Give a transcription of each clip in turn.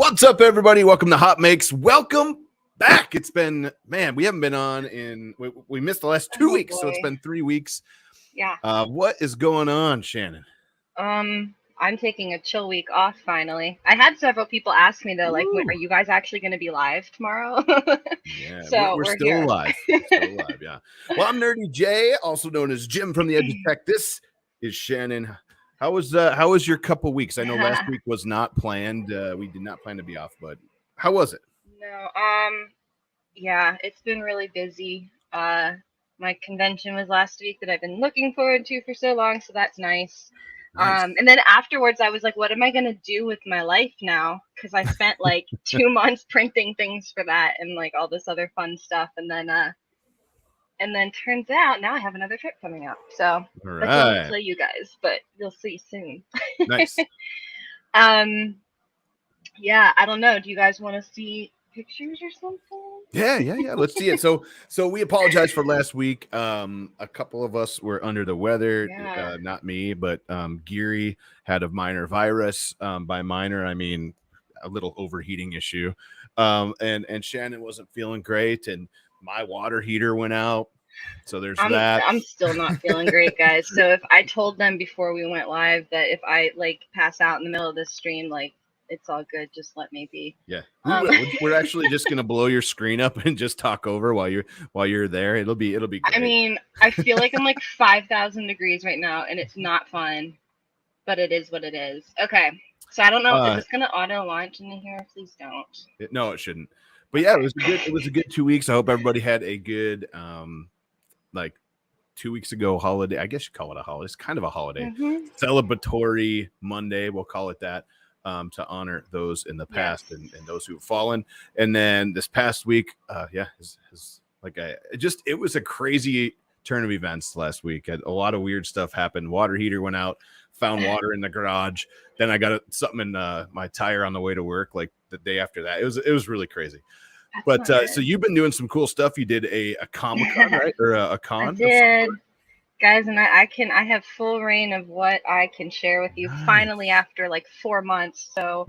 What's up, everybody? Welcome to HotMakes. Welcome back. It's been, man, we haven't been on we missed the last 2 weeks, so it's been 3 weeks. Yeah. What is going on, Shannon? I'm taking a chill week off finally. I had several people ask me though, like, when, are you guys actually going to be live tomorrow? Yeah, so we're still here. alive. We're still alive, yeah. Well, I'm Nerdy Jay, also known as Jim from the Edge of Tech. This is Shannon. How was your couple weeks? I know last week was not planned. We did not plan to be off, but how was it? No, yeah, it's been really busy. My convention was last week that I've been looking forward to for so long, so that's nice. And then afterwards, I was like, what am I gonna do with my life now? Because I spent like 2 months printing things for that and like all this other fun stuff, and then turns out now I have another trip coming up. So that's what I'll tell you guys, but you'll see soon. Nice. Yeah, I don't know. Do you guys want to see pictures or something? Yeah. Let's see it. So we apologize for last week. A couple of us were under the weather. Yeah. Not me, but Geary had a minor virus. By minor, I mean a little overheating issue. And Shannon wasn't feeling great, and my water heater went out. So there's that. I'm still not feeling great, guys. So if I told them before we went live that if I like pass out in the middle of this stream, like, it's all good. Just let me be. Yeah. We're actually just going to blow your screen up and just talk over while you're there. It'll be great. I mean, I feel like I'm like 5,000 degrees right now and it's not fun, but it is what it is. Okay. So I don't know. Is this going to auto launch in here? Please don't. No, it shouldn't. But yeah, it was a good 2 weeks. I hope everybody had a good, like 2 weeks ago holiday. I guess you call it a holiday. It's kind of a holiday. Celebratory Monday. We'll call it that. To honor those in the past and those who've fallen. And then this past week, it was a crazy turn of events last week. A lot of weird stuff happened. Water heater went out, found water in the garage. Then I got something in my tire on the way to work, like the day after that. It was really crazy. But so you've been doing some cool stuff. You did a Comic-Con, right? Or a con? I did. Guys, and I have full reign of what I can share with you finally after like 4 months. So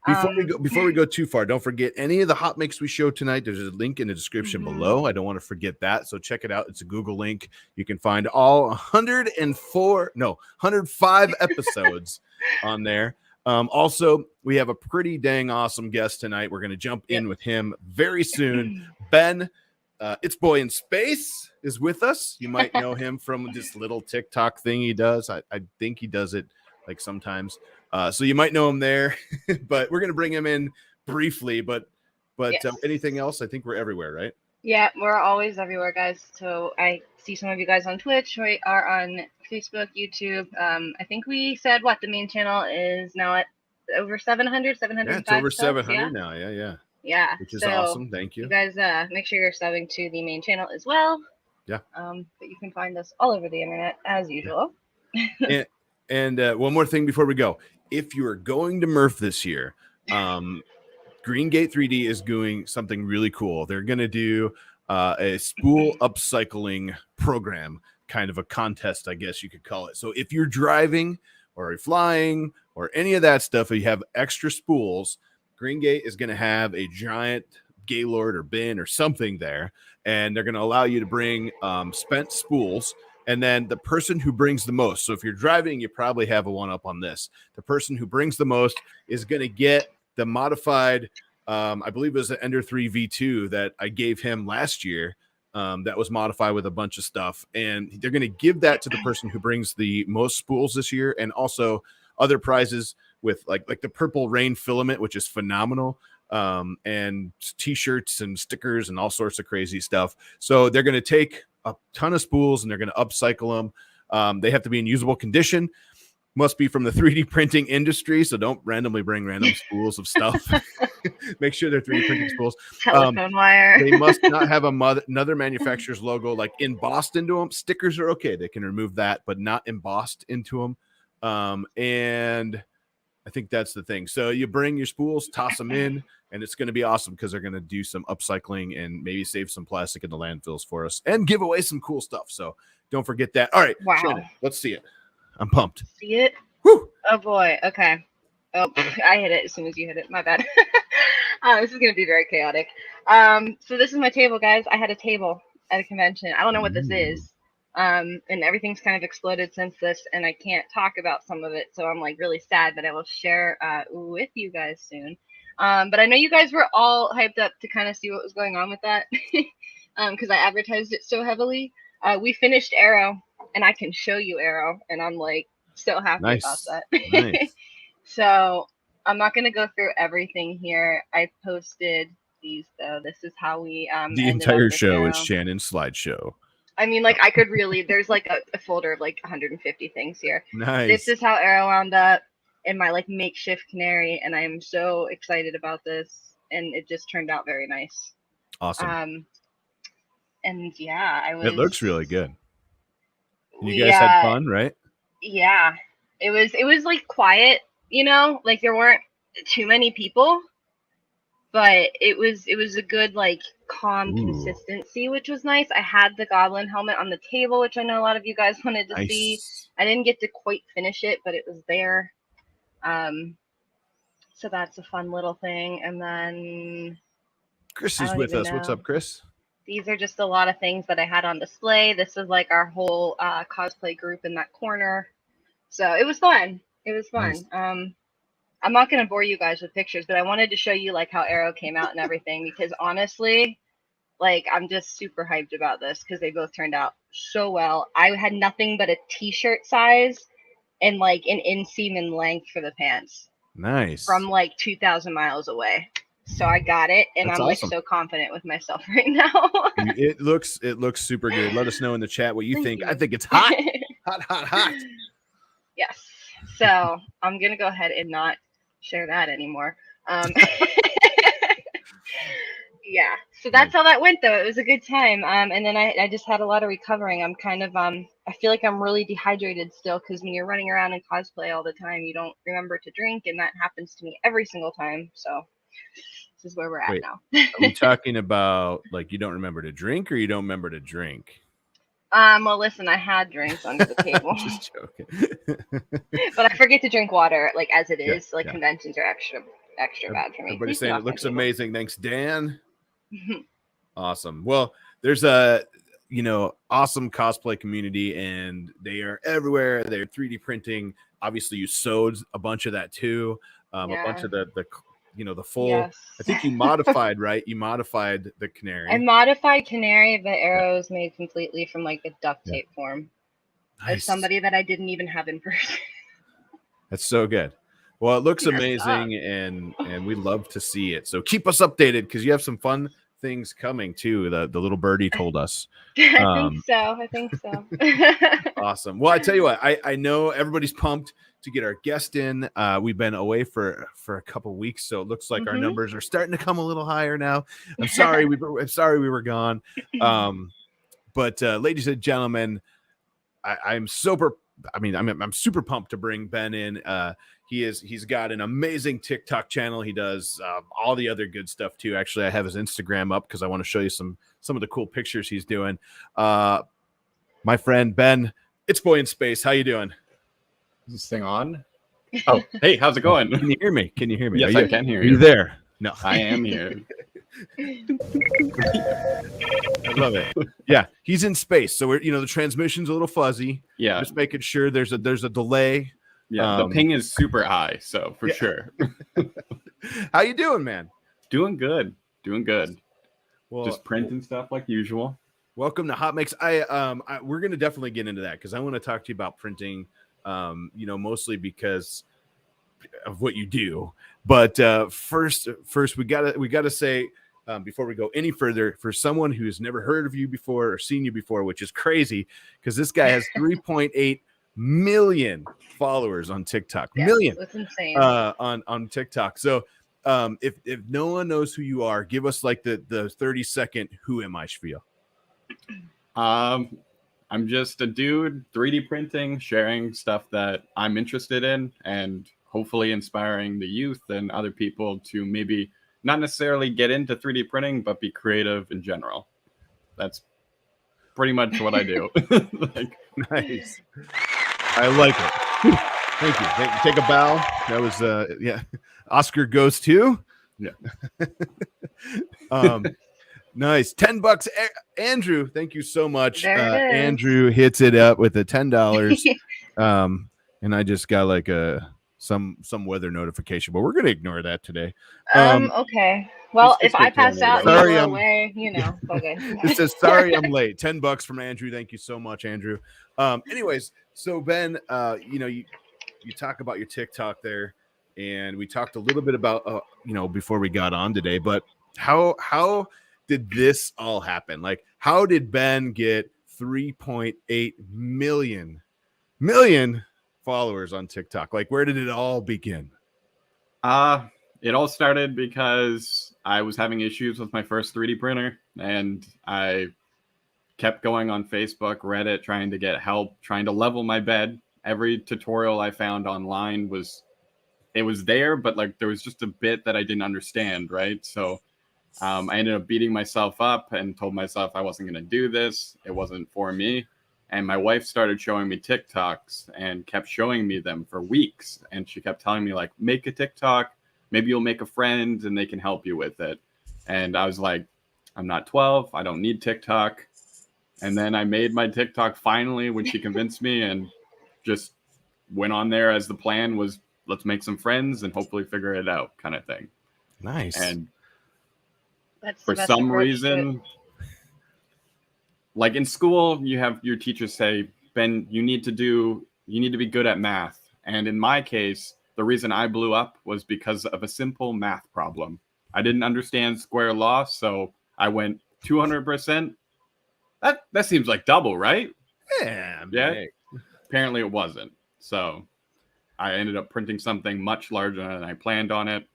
before we go too far, don't forget any of the HotMakes we show tonight. There's a link in the description below. I don't want to forget that. So check it out. It's a Google link. You can find all 105 episodes on there. Also, we have a pretty dang awesome guest tonight. We're going to jump in with him very soon. Ben, itsboyinspace is with us. You might know him from this little TikTok thing he does. I think he does it like sometimes. So you might know him there, but we're going to bring him in briefly. But yes. Anything else? I think we're everywhere, right? Yeah, we're always everywhere, guys. So I see some of you guys on Twitch. We are on Facebook, YouTube. I think we said the main channel is now at over 700, 705. Yeah, it's over 700 now. Yeah. Yeah, which is awesome. Thank you. You guys make sure you're subbing to the main channel as well. Yeah. But you can find us all over the internet as usual. And one more thing before we go. If you are going to Murph this year, Green Gate 3D is doing something really cool. They're going to do a spool upcycling program, kind of a contest, I guess you could call it. So if you're driving or you're flying or any of that stuff, if you have extra spools, Green Gate is going to have a giant Gaylord or bin or something there, and they're going to allow you to bring spent spools. And then the person who brings the most, so if you're driving, you probably have a one-up on this. The person who brings the most is going to get the modified, I believe it was the Ender 3 V2 that I gave him last year. That was modified with a bunch of stuff. And they're going to give that to the person who brings the most spools this year, and also other prizes with like the Purple Rain filament, which is phenomenal, and t-shirts and stickers and all sorts of crazy stuff. So they're going to take a ton of spools and they're going to upcycle them. They have to be in usable condition, must be from the 3D printing industry. So don't randomly bring random spools of stuff. Make sure they're 3D printing spools. Telephone wire. They must not have another manufacturer's logo like embossed into them. Stickers are okay. They can remove that, but not embossed into them. And I think that's the thing. So you bring your spools, toss them in, and it's going to be awesome because they're going to do some upcycling and maybe save some plastic in the landfills for us and give away some cool stuff. So don't forget that. All right. Wow. Shannon, let's see it. I'm pumped. See it? Woo! Oh boy. Okay. Oh, I hit it as soon as you hit it. My bad. This is gonna be very chaotic. So this is my table, guys. I had a table at a convention. I don't know what this is. And everything's kind of exploded since this, and I can't talk about some of it, so I'm like really sad, but I will share with you guys soon. But I know you guys were all hyped up to kind of see what was going on with that, because I advertised it so heavily. We finished Arrow, and I can show you Arrow, and I'm like so happy about that. Nice. So I'm not gonna go through everything here. I posted these though. This is how we the ended up entire with show Arrow. is Shannon's slideshow. I mean, like, I could really, there's like a folder of like 150 things here. Nice. This is how Arrow wound up in my like makeshift canary, and I am so excited about this, and it just turned out very nice. Awesome. And yeah, It looks really good. You guys had fun, right? Yeah. It was like quiet, you know, like there weren't too many people, but it was a good like calm consistency, which was nice. I had the goblin helmet on the table, which I know a lot of you guys wanted to see. I didn't get to quite finish it, but it was there. So that's a fun little thing. And then Chris is with us. What's up, Chris? These are just a lot of things that I had on display. This was like our whole cosplay group in that corner. So it was fun. It was fun. Nice. I'm not going to bore you guys with pictures, but I wanted to show you like how Arrow came out and everything, because honestly, like I'm just super hyped about this because they both turned out so well. I had nothing but a t-shirt size and like an inseam in length for the pants. Nice. From like 2,000 miles away. So I got it, and that's I'm awesome. Like so confident with myself right now. It looks super good. Let us know in the chat what you think. I think it's hot. Hot. Yes. So I'm gonna go ahead and not share that anymore. Yeah. So that's how that went, though. It was a good time. And then I just had a lot of recovering. I'm kind of I feel like I'm really dehydrated still, because when you're running around in cosplay all the time, you don't remember to drink, and that happens to me every single time. So this is where we're at now. Are we talking about like you don't remember to drink, or you don't remember to drink? Well, listen, I had drinks under the table. Just joking. But I forget to drink water, like as it is. Like conventions are extra bad for me. Everybody's saying it looks amazing. Thanks, Dan. Awesome. Well, there's a awesome cosplay community, and they are everywhere. They're 3D printing. Obviously, you sewed a bunch of that too. A bunch of the full. Yes. I think you modified, right? You modified the canary. I modified canary, but Arrow's made completely from like a duct tape form. Nice. As somebody that I didn't even have in person. That's so good. Well, it looks amazing, and we love to see it. So keep us updated, because you have some fun things coming too. The little birdie told us. I think so. Awesome. Well, I tell you what, I know everybody's pumped to get our guest in. We've been away for a couple weeks, so it looks like our numbers are starting to come a little higher now. I'm sorry we were gone. But ladies and gentlemen, I'm super pumped to bring Ben in. He's got an amazing TikTok channel. He does all the other good stuff too. Actually, I have his Instagram up because I want to show you some of the cool pictures he's doing. My friend Ben, it's Boy in Space. How you doing? Is this thing on? Oh, hey, how's it going? Can you hear me? Yes, I can hear you. Are you there? No, I am here. I love it. Yeah, he's in space, so we're the transmission's a little fuzzy. Yeah, just making sure there's a delay. Yeah, the ping is super high, so for sure. How you doing, man? Doing good. Well, just printing stuff like usual. Welcome to HotMakes. We're gonna definitely get into that, because I want to talk to you about printing. Mostly because of what you do. But first, we gotta say before we go any further, for someone who's never heard of you before or seen you before, which is crazy, because this guy has 3.8 million followers on TikTok. Million. That's insane. On TikTok. So if no one knows who you are, give us like the 30-second who am I spiel. I'm just a dude 3D printing, sharing stuff that I'm interested in, and hopefully inspiring the youth and other people to maybe not necessarily get into 3D printing, but be creative in general. That's pretty much what I do. Nice. I like it. Thank you. Take a bow. That was Oscar goes to Nice. $10. Andrew, thank you so much. There it is. Andrew hits it up with a $10. And I just got like some weather notification, but we're gonna ignore that today. Okay. Well, Just if I get going pass out, Sorry, you I'm- blow away, you know. Okay. It says sorry I'm late. $10 from Andrew. Thank you so much, Andrew. Anyways, so Ben, you talk about your TikTok there, and we talked a little bit about before we got on today, but how did this all happen? Like, how did Ben get 3.8 million followers on TikTok? Like, where did it all begin? It all started because I was having issues with my first 3D printer, and I kept going on Facebook, Reddit, trying to get help, trying to level my bed. Every tutorial I found online was there, but like there was just a bit that I didn't understand, right? So I ended up beating myself up and told myself I wasn't going to do this. It wasn't for me. And my wife started showing me TikToks and kept showing me them for weeks. And she kept telling me, like, make a TikTok. Maybe you'll make a friend and they can help you with it. And I was like, I'm not 12. I don't need TikTok. And then I made my TikTok finally when she convinced me, and just went on there as the plan was, let's make some friends and hopefully figure it out kind of thing. Nice. And That's for the best some approach to reason, like in school, you have your teachers say, Ben, you need to be good at math. And in my case, the reason I blew up was because of a simple math problem. I didn't understand square law, so I went 200%. That seems like double, right? Yeah. Yeah. Apparently it wasn't. So I ended up printing something much larger than I planned on it.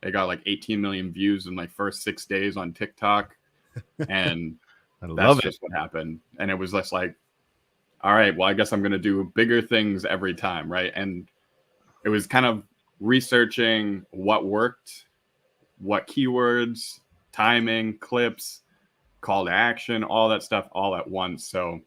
It got like 18 million views in my first 6 days on TikTok. And that's just what happened. And it was just like, all right, well, I guess I'm going to do bigger things every time, right? And it was kind of researching what worked, what keywords, timing, clips, call to action, all that stuff all at once. So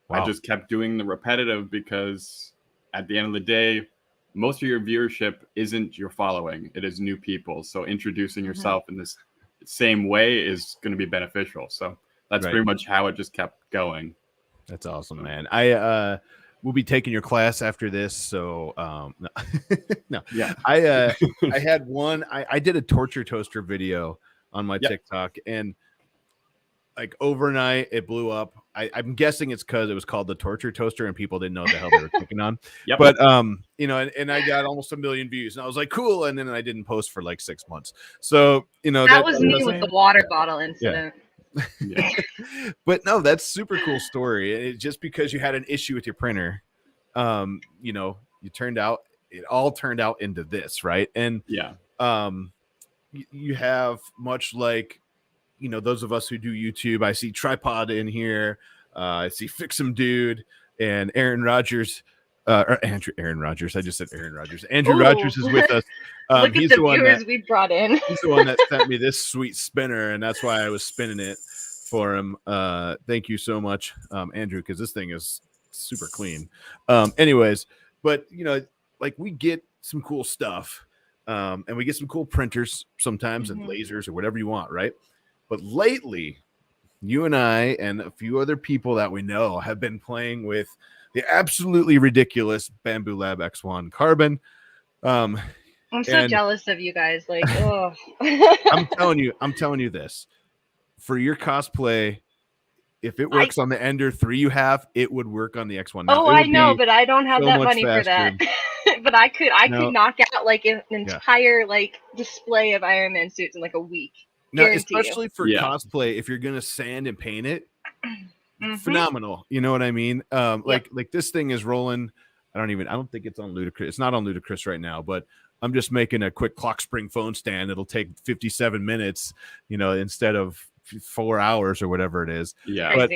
wow. I just kept doing the repetitive, because at the end of the day, most of your viewership isn't your following. It is new people. So introducing yourself in this same way is going to be beneficial. So that's pretty much how it just kept going. That's awesome, man. I will be taking your class after this. So no. Yeah. I had one. I did a torture toaster video on my TikTok, and like overnight it blew up. I'm guessing it's because it was called the torture toaster and people didn't know what the hell they were cooking on. But and I got almost 1 million views, and I was like, cool. And then I didn't post for like 6 months. So that was me with the water bottle incident. Yeah. But no, that's super cool story. Just because you had an issue with your printer, it all turned out into this, right? And you have, much like those of us who do YouTube, I see Tripod in here, I see Fix'em Dude and Aaron Rodgers. Aaron Rodgers. I just said Aaron Rodgers. Andrew Rodgers is with us. Look at the viewers we brought in. He's the one that sent me this sweet spinner, and that's why I was spinning it for him. Thank you so much, Andrew, because this thing is super clean. Anyways, but like we get some cool stuff, and we get some cool printers sometimes and lasers or whatever you want, right? But lately, you and I and a few other people that we know have been playing with the absolutely ridiculous Bamboo Lab X1 Carbon. I'm so jealous of you guys. Like, oh. I'm telling you this. For your cosplay, if it works on the Ender 3 you have, it would work on the X1. Now, I know, but I don't have that money for that. But I could knock out like an entire like display of Iron Man suits in like a week. Now, especially for cosplay, if you're gonna sand and paint it, phenomenal. You know what I mean? Like this thing is rolling. I don't think it's on Ludicrous. It's not on Ludicrous right now, but I'm just making a quick clock spring phone stand. It'll take 57 minutes, instead of 4 hours or whatever it is. Yeah. But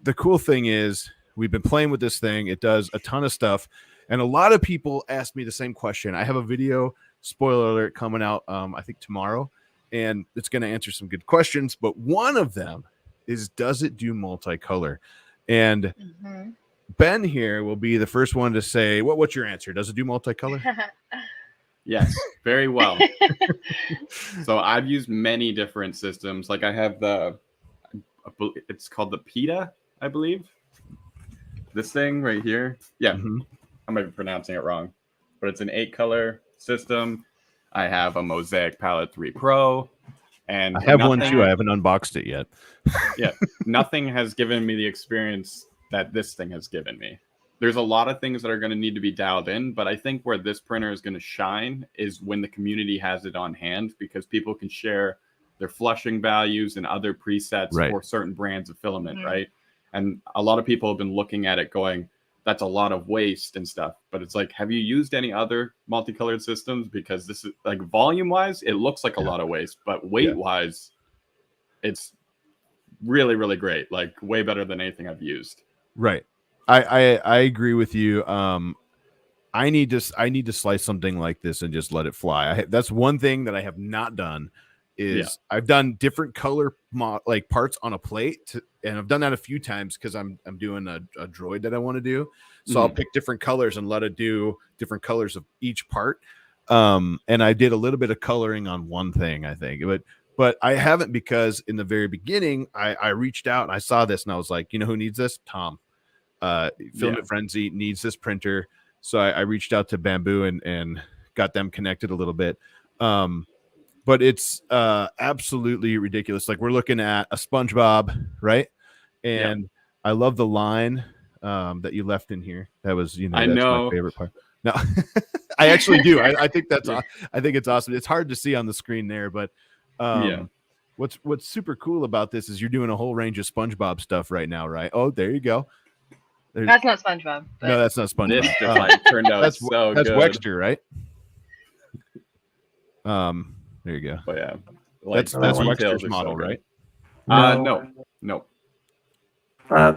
the cool thing is we've been playing with this thing. It does a ton of stuff. And a lot of people ask me the same question. I have a video, spoiler alert, coming out I think tomorrow, and it's going to answer some good questions. But one of them is, does it do multicolor? And Ben here will be the first one to say, what's your answer? Does it do multicolor? Yes, very well. So I've used many different systems. Like I have it's called the PETA, I believe. This thing right here. Yeah, Mhm. I might be pronouncing it wrong, but it's an 8-color system. I have a Mosaic Palette 3 Pro, and I have one nothing- too. I haven't unboxed it yet. Yeah, nothing has given me the experience that this thing has given me. There's a lot of things that are going to need to be dialed in, but I think where this printer is going to shine is when the community has it on hand, because people can share their flushing values and other presets Right. for certain brands of filament, Mhm. right? And a lot of people have been looking at it going, that's a lot of waste and stuff. But it's like, have you used any other multicolored systems? Because this is like volume wise, it looks like a lot of waste, but weight wise, it's really, really great. Like way better than anything I've used. Right. I agree with you. I need to slice something like this and just let it fly. That's one thing that I have not done. Is I've done different color like parts on a plate, and I've done that a few times because I'm doing a droid that I want to do. So I'll pick different colors and let it do different colors of each part. And I did a little bit of coloring on one thing, I think, but I haven't, because in the very beginning I reached out and I saw this and I was like, you know who needs this? Tom. Filament Frenzy needs this printer. So I reached out to Bamboo and got them connected a little bit. But it's absolutely ridiculous. Like we're looking at a SpongeBob, right? And I love the line that you left in here. That was, that's my favorite part. No, I actually do. I think I think it's awesome. It's hard to see on the screen there, but what's super cool about this is you're doing a whole range of SpongeBob stuff right now, right? Oh, there you go. That's not SpongeBob. But... No, that's not SpongeBob. This design turned out that's so that's good. Wexter, right? There you go. But yeah, that's Wexter's model, right? No.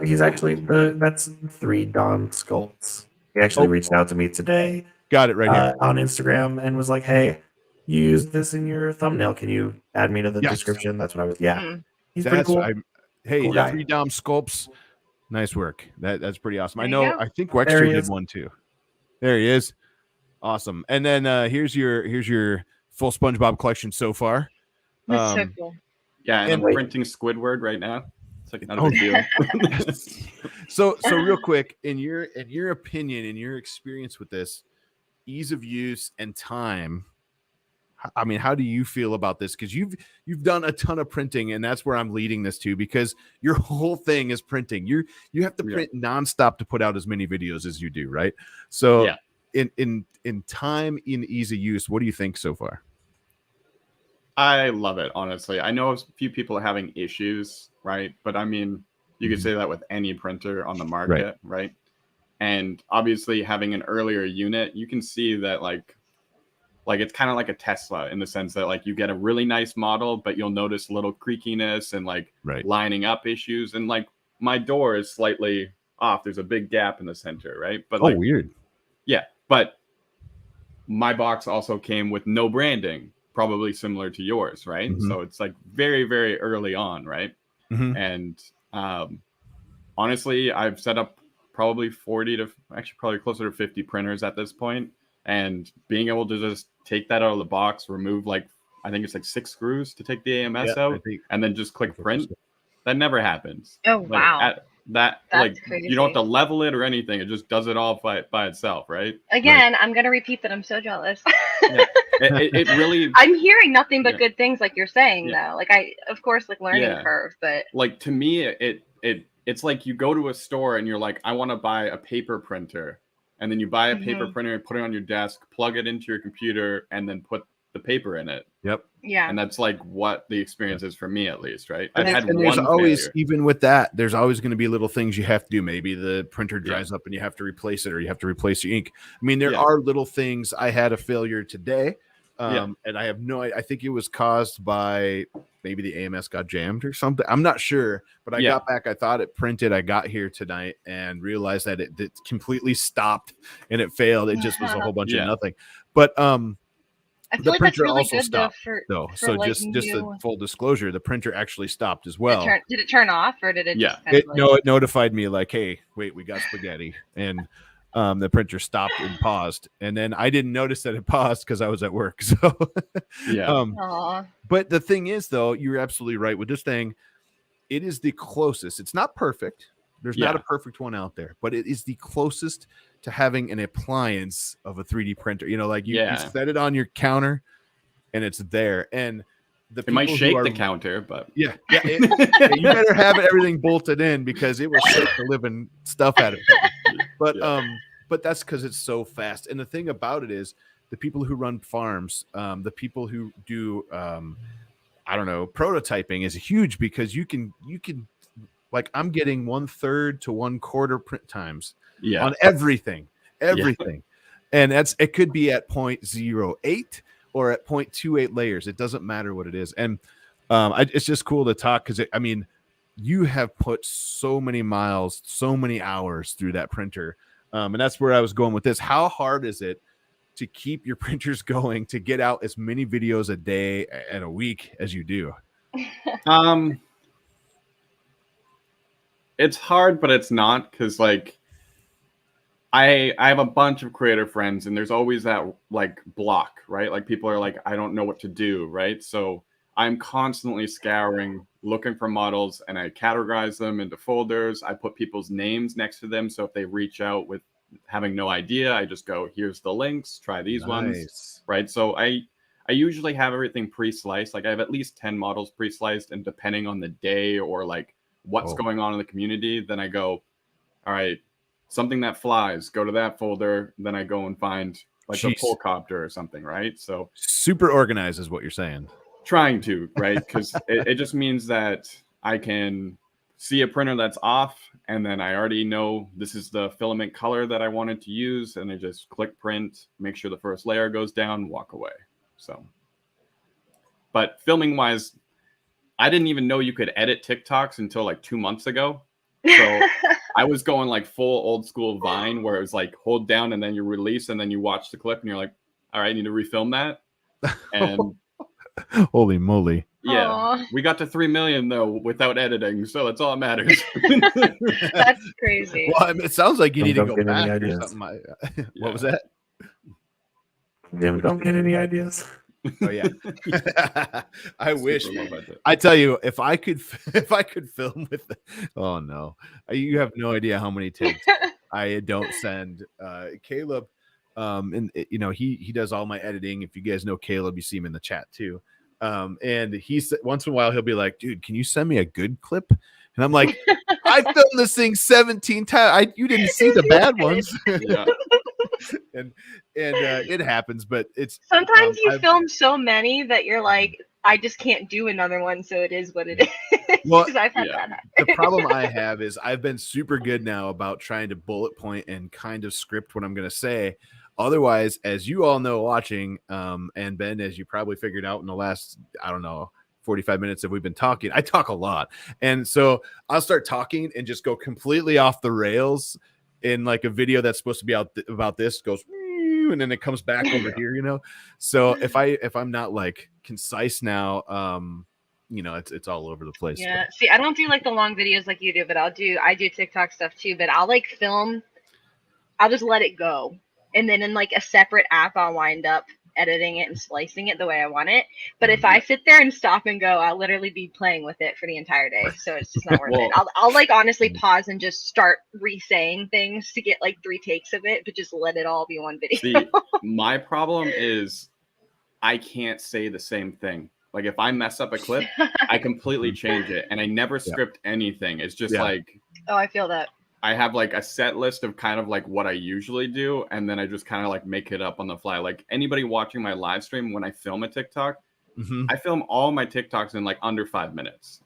He's actually that's 3 Don sculpts. He actually reached out to me today. Got it right here on Instagram and was like, "Hey, you used this in your thumbnail. Can you add me to the description?" That's what I was. Yeah, he's pretty cool. Hey, cool 3 Dom sculpts. Nice work. That's pretty awesome. There you go. I think Wexter did one too. There he is. Awesome. And then here's your full SpongeBob collection so far. That's so cool. Yeah, and I'm printing Squidward right now. It's like not a big deal. So real quick, in your opinion, in your experience with this, ease of use and time, I mean, how do you feel about this? Because you've done a ton of printing, and that's where I'm leading this to, because your whole thing is printing. You have to print nonstop to put out as many videos as you do, right? So in time, in ease of use, what do you think so far? I love it, honestly. I know a few people are having issues, right? But I mean, you could say that with any printer on the market, right? And obviously having an earlier unit, you can see that like it's kind of like a Tesla in the sense that like you get a really nice model, but you'll notice little creakiness and like lining up issues. And like my door is slightly off. There's a big gap in the center, right? But weird. Yeah, but my box also came with no branding, probably similar to yours, right? So it's like very, very early on, right? And honestly, I've set up probably 40 to actually probably closer to 50 printers at this point. And being able to just take that out of the box, remove like, I think it's like 6 screws to take the AMS out, and then just click print. That never happens. Oh, wow. That's like crazy. You don't have to level it or anything. It just does it all by itself, right? Again, I'm going to repeat that I'm so jealous. It really... I'm hearing nothing but good things like you're saying, though. Like of course, like learning curve, but... Like to me, it's like you go to a store and you're like, I want to buy a paper printer. And then you buy a paper printer and put it on your desk, plug it into your computer, and then put the paper in it. Yep. Yeah. And that's like what the experience is for me, at least, right? I've had one failure. Even with that, there's always going to be little things you have to do. Maybe the printer dries up and you have to replace it, or you have to replace your ink. I mean, there are little things. I had a failure today. And I have I think it was caused by maybe the AMS got jammed or something. I'm not sure, but I got back. I thought it printed. I got here tonight and realized that it completely stopped and it failed. It just was a whole bunch of nothing. But I feel the like printer really also stopped though. So like just a full disclosure, the printer actually stopped as well. Did it turn off, or did it? Yeah. It notified me like, hey, wait, we got spaghetti. And the printer stopped and paused, and then I didn't notice that it paused because I was at work. So Yeah. Aw. but the thing is, though, you're absolutely right with this thing. It is the closest. It's not perfect. There's not a perfect one out there, but it is the closest to having an appliance of a 3D printer. You know, like you set it on your counter and it's there. And it might shake the counter, but you better have everything bolted in because it will shake the living stuff out of it. But that's because it's so fast. And the thing about it is the people who run farms, the people who do I don't know, prototyping is huge because you can like I'm getting 1/3 to 1/4 print times on everything. And it could be at 0.08 or at 0.28 layers. It doesn't matter what it is. And it's just cool to talk because I mean, you have put so many miles, so many hours through that printer. And that's where I was going with this. How hard is it to keep your printers going, to get out as many videos a day and a week as you do? It's hard, but it's not, because like I have a bunch of creator friends and there's always that like block, right? Like people are like, I don't know what to do, right? So I'm constantly scouring, looking for models, and I categorize them into folders. I put people's names next to them, so if they reach out with having no idea, I just go, here's the links, try these ones, right? So I usually have everything pre-sliced. Like I have at least 10 models pre-sliced, and depending on the day or like what's going on in the community, then I go, all right, something that flies, go to that folder. Then I go and find like a pole-copter or something, right? So super organized is what you're saying. Trying to, right? Because it just means that I can see a printer that's off, and then I already know this is the filament color that I wanted to use, and I just click print, make sure the first layer goes down, walk away. So, but filming wise, I didn't even know you could edit TikToks until like 2 months ago. So I was going like full old school Vine, where it was like hold down and then you release and then you watch the clip and you're like, all right, I need to refilm that. And holy moly. Yeah. Aww. We got to 3 million though without editing, so that's all that matters. That's crazy. Well, I mean, it sounds like you need to Don't go get any back or ideas. something. What was that? Don't get any ideas. Oh yeah. I wish. I tell you, if I could film with oh no, you have no idea how many takes I don't send. Caleb, and you know, he does all my editing. If you guys know Caleb, you see him in the chat too. And he's once in a while he'll be like, dude, can you send me a good clip? And I'm like, I filmed this thing 17 times. You didn't see the bad ones. Yeah. and it happens, but it's sometimes you film so many that you're like, I just can't do another one, so it is what it is. Well, I've had that happen. The problem I have is I've been super good now about trying to bullet point and kind of script what I'm going to say. Otherwise, as you all know watching, and Ben, as you probably figured out in the last, I don't know, 45 minutes that we've been talking, I talk a lot. And so I'll start talking and just go completely off the rails in like a video that's supposed to be out about this, goes, and then it comes back over here, you know? So if I'm not like concise now, you know, it's all over the place. Yeah. See, I don't do like the long videos like you do, but I do TikTok stuff too, but I'll like film, I'll just let it go. And then in like a separate app, I'll wind up editing it and splicing it the way I want it. But if I sit there and stop and go, I'll literally be playing with it for the entire day. So it's just not worth it. I'll like honestly pause and just start re-saying things to get like 3 takes of it, but just let it all be one video. See, my problem is I can't say the same thing. Like if I mess up a clip, I completely change it, and I never script anything. It's just like, oh, I feel that. I have like a set list of kind of like what I usually do, and then I just kind of like make it up on the fly. Like anybody watching my live stream, when I film a TikTok, I film all my TikToks in like under 5 minutes.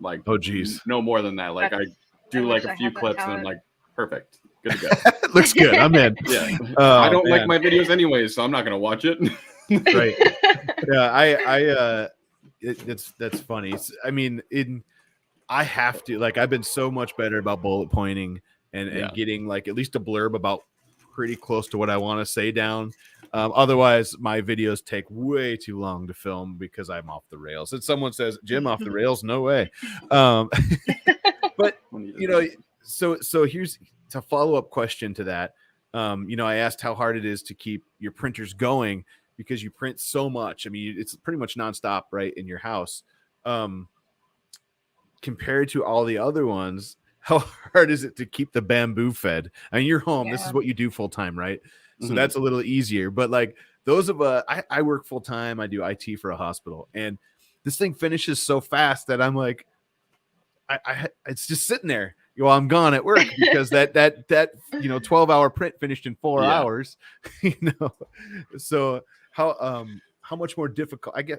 Like, oh geez, no more than that. Like I do like a few clips and I'm like, perfect, good to go. Looks good. I'm in. Yeah. I don't like my videos anyways, so I'm not gonna watch it. Right. Yeah. That's funny. I mean, I have to, like, I've been so much better about bullet pointing and getting like at least a blurb about pretty close to what I want to say down. Otherwise, my videos take way too long to film because I'm off the rails. And someone says, Jim, off the rails? No way. But, you know, so here's a follow-up question to that. I asked how hard it is to keep your printers going because you print so much. I mean, it's pretty much nonstop, right, in your house. Compared to all the other ones, how hard is it to keep the bamboo fed? I mean, you're home. This is what you do full time, right? So that's a little easier. But like those of I work full time. I do IT for a hospital, and this thing finishes so fast that I'm like, it's just sitting there. Well, I'm gone at work because that 12-hour print finished in 4 hours. So how much more difficult? I guess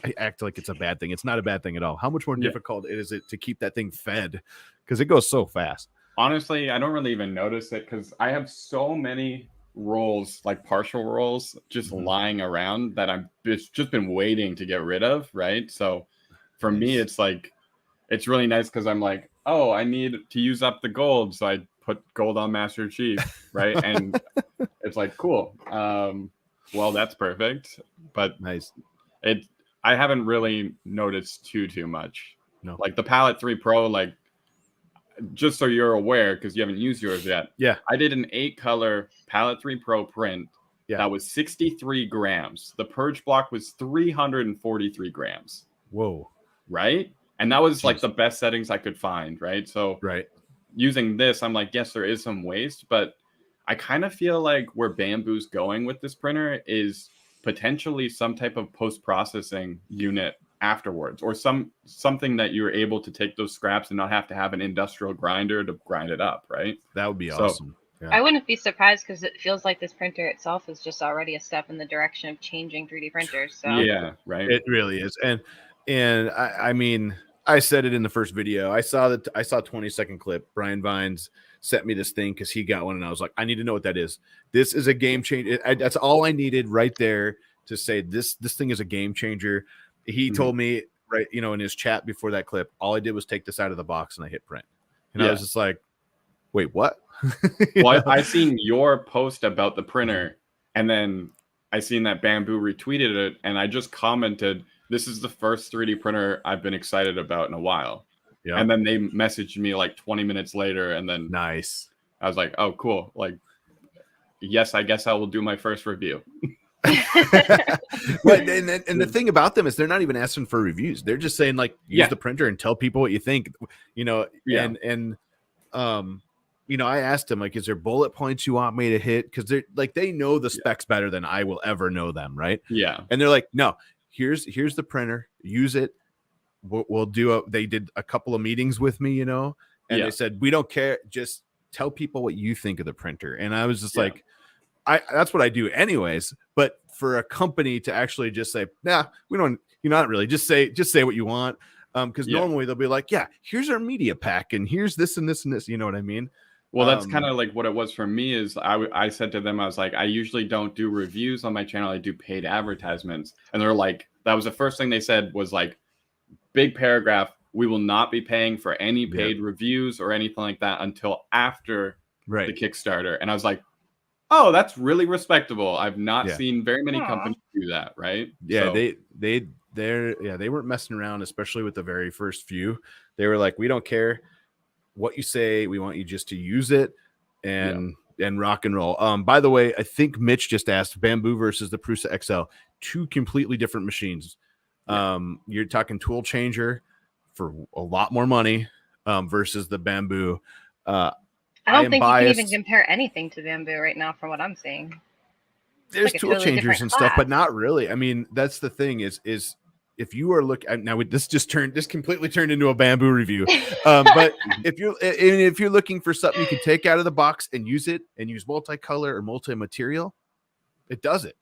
I act like it's a bad thing. It's not a bad thing at all. How much more difficult is it to keep that thing fed? Because it goes so fast. Honestly, I don't really even notice it because I have so many rolls, like partial rolls, just lying around that I've just been waiting to get rid of. Right. So for me, it's like, it's really nice because I'm like, oh, I need to use up the gold. So I put gold on Master Chief. Right. And it's like, cool. Well, that's perfect. But nice. I haven't really noticed too much. No. Like the Palette 3 Pro, like, just so you're aware, because you haven't used yours yet. Yeah. I did an 8-color Palette 3 Pro print that was 63 grams. The purge block was 343 grams. Whoa. Right? And that was like the best settings I could find, right? So using this, I'm like, yes, there is some waste, but I kind of feel like where Bamboo's going with this printer is potentially some type of post-processing unit afterwards, or something that you're able to take those scraps and not have to have an industrial grinder to grind it up, right? That would be awesome. Yeah. I wouldn't be surprised because it feels like this printer itself is just already a step in the direction of changing 3D printers. So yeah, right. It really is. And I mean, I said it in the first video. I saw 20-second clip. Brian Vines sent me this thing because he got one, and I was like, I need to know what that is. This is a game changer. That's all I needed right there to say this thing is a game changer. He told me right, in his chat before that clip, all I did was take this out of the box and I hit print. And I was just like, wait, what? Well, I seen your post about the printer, and then I seen that Bamboo retweeted it, and I just commented, this is the first 3D printer I've been excited about in a while. Yeah. And then they messaged me like 20 minutes later, and then nice. I was like, oh, cool. Like, yes, I guess I will do my first review. But and the thing about them is they're not even asking for reviews. They're just saying like use the printer and tell people what you think. And I asked them like, is there bullet points you want me to hit? Because they're like they know the specs better than I will ever know them, right? Yeah. And they're like, no, here's the printer. Use it. We'll do they did a couple of meetings with me, and they said we don't care. Just tell people what you think of the printer. And I was just like, that's what I do anyways. But for a company to actually just say, nah, we don't, you're not really just say what you want. Because normally they'll be like, yeah, here's our media pack and here's this and this and this. You know what I mean? Well, that's kind of like what it was for me is I said to them, I was like, I usually don't do reviews on my channel. I do paid advertisements. And they're like, that was the first thing they said was like, big paragraph, we will not be paying for any paid reviews or anything like that until after the Kickstarter. And I was like, oh, that's really respectable. I've not seen very many companies do that, right? Yeah, so, they weren't messing around, especially with the very first few. They were like, we don't care what you say, we want you just to use it and rock and roll. By the way, I think Mitch just asked Bamboo versus the Prusa XL, 2 completely different machines. You're talking tool changer for a lot more money versus the Bamboo. I don't think you can even compare anything to Bamboo right now from what I'm seeing. There's tool changers and stuff, but not really. I mean, that's the thing is if you are looking now, this completely turned into a Bamboo review. But if you're looking for something you can take out of the box and use it and use multicolor or multi-material, it does it.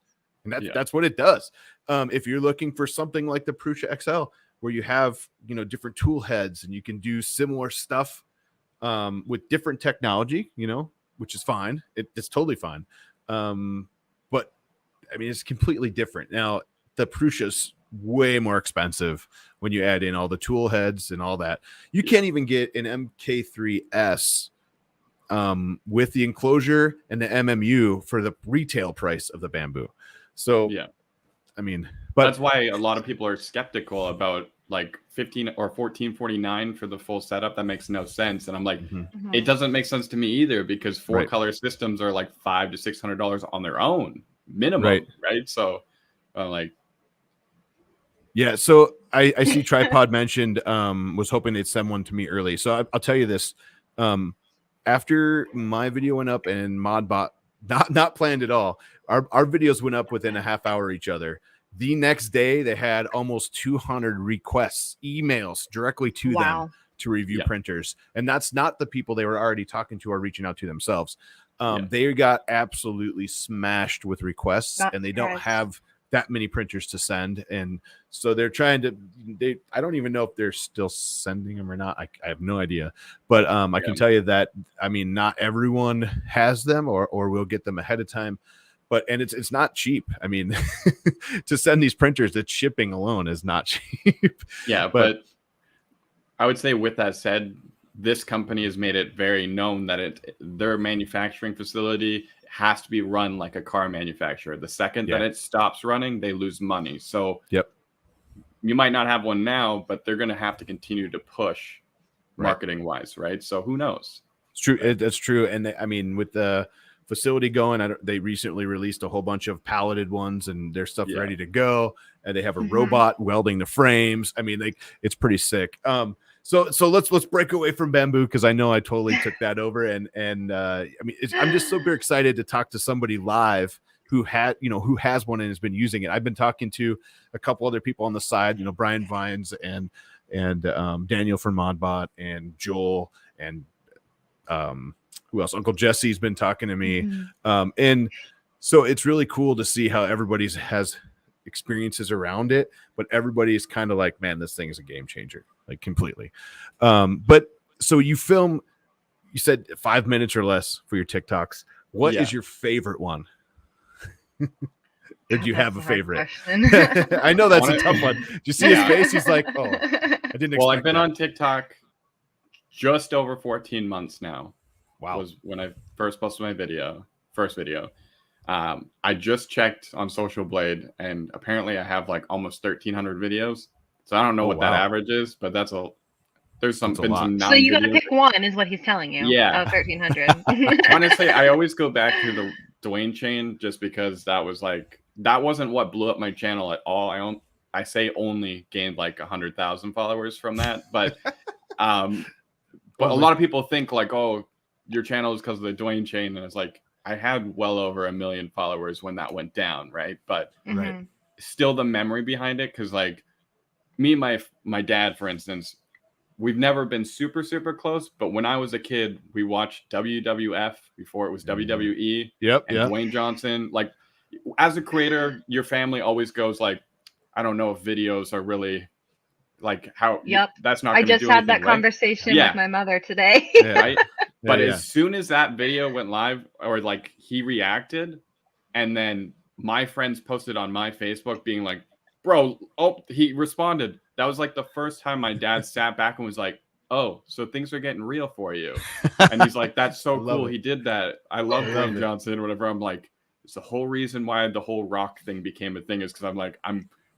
And that's what it does. If you're looking for something like the Prusa XL, where you have, different tool heads and you can do similar stuff with different technology, which is fine. It's totally fine. But I mean, it's completely different. Now, the Prusa's way more expensive when you add in all the tool heads and all that. You can't even get an MK3S with the enclosure and the MMU for the retail price of the Bamboo. So, I mean, but that's why a lot of people are skeptical about like 15 or 1449 for the full setup. That makes no sense. And I'm like, Mhm. it doesn't make sense to me either, because 4 Right. color systems are like $500 to $600 on their own minimum, right? So like, yeah, so I see Tripod mentioned was hoping they'd send one to me early. So I'll tell you this. After my video went up and Modbot, not planned at all, our videos went up within a half hour each other. The next day they had almost 200 requests, emails directly to them to review printers. And that's not the people they were already talking to or reaching out to themselves. They got absolutely smashed with requests, and they don't have that many printers to send. And so they're trying to, I don't even know if they're still sending them or not. I have no idea, but I can tell you that, I mean, not everyone has them or will get them ahead of time, and it's not cheap. I mean, to send these printers, the shipping alone is not cheap. Yeah. But I would say, with that said, this company has made it very known that their manufacturing facility has to be run like a car manufacturer. The second that it stops running, they lose money. So you might not have one now, but they're going to have to continue to push marketing wise, right? So who knows? It's true. That's true. And I mean, with the facility going, they recently released a whole bunch of palleted ones, and their stuff ready to go. And they have a robot welding the frames. I mean, it's pretty sick. So let's break away from bamboo, because I know I totally took that over. And I mean, I'm just super excited to talk to somebody live who has one and has been using it. I've been talking to a couple other people on the side, Brian Vines and Daniel from Modbot, and Joel, and who else? Uncle Jesse's been talking to me. And so it's really cool to see how everybody's has experiences around it, but everybody's kind of like, man, this thing is a game changer, like completely. But so you said 5 minutes or less for your TikToks. What is your favorite one? Or do you have a favorite? I know that's a tough one. Do you see his face? He's like, oh, I didn't expect I've been on TikTok just over 14 months now. Wow. Was when I first posted my first video. I just checked on Social Blade, and apparently I have like almost 1,300 videos. So I don't know what that average is, but there's some some. So you got to pick one, is what he's telling you. Yeah. 1,300. Honestly, I always go back to the Dwayne chain, just because that wasn't what blew up my channel at all. I say only gained like 100,000 followers from that, but but a lot of people think like, oh, your channel is because of the Dwayne chain, and it's like, I had well over 1 million followers when that went down, right? But still the memory behind it, because like me and my dad, for instance, we've never been super, super close, but when I was a kid, we watched WWF before it was WWE. Dwayne Johnson. Like, as a creator, your family always goes like, I don't know if videos are really like how. That's not. I just had that conversation with my mother today. Right. But as soon as that video went live, or like he reacted, and then my friends posted on my Facebook being like, bro, he responded. That was like the first time my dad sat back and was like, oh, so things are getting real for you. And he's like, that's so cool. He did that. I love Dwayne Johnson, whatever. I'm like, it's the whole reason why the whole rock thing became a thing, is because I'm like,